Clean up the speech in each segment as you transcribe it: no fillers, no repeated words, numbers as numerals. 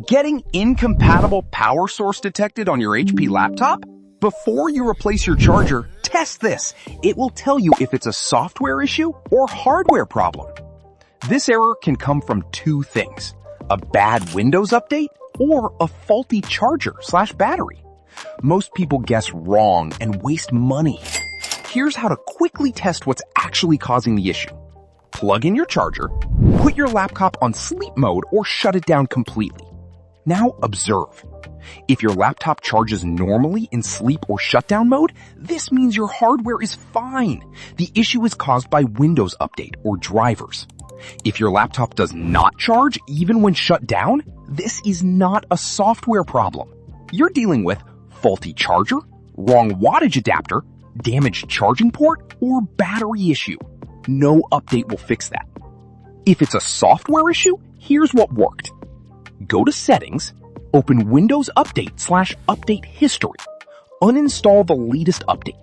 Getting incompatible power source detected on your HP laptop? Before you replace your charger, test this. It will tell you if it's a software issue or hardware problem. This error can come from two things: a bad Windows update or a faulty charger/battery. Most people guess wrong and waste money. Here's how to quickly test what's actually causing the issue. Plug in your charger, put your laptop on sleep mode or shut it down completely. Now observe. If your laptop charges normally in sleep or shutdown mode, this means your hardware is fine. The issue is caused by Windows update or drivers. If your laptop does not charge even when shut down, this is not a software problem. You're dealing with faulty charger, wrong wattage adapter, damaged charging port, or battery issue. No update will fix that. If it's a software issue, here's what worked. Go to Settings, open Windows Update/Update History. Uninstall the latest update.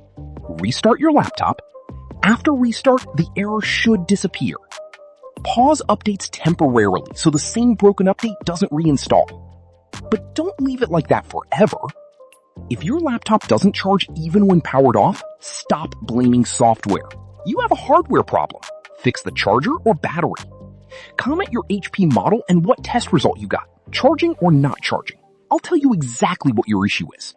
Restart your laptop. After restart, the error should disappear. Pause updates temporarily so the same broken update doesn't reinstall. But don't leave it like that forever. If your laptop doesn't charge even when powered off, stop blaming software. You have a hardware problem. Fix the charger or battery. Comment your HP model and what test result you got, charging or not charging. I'll tell you exactly what your issue is.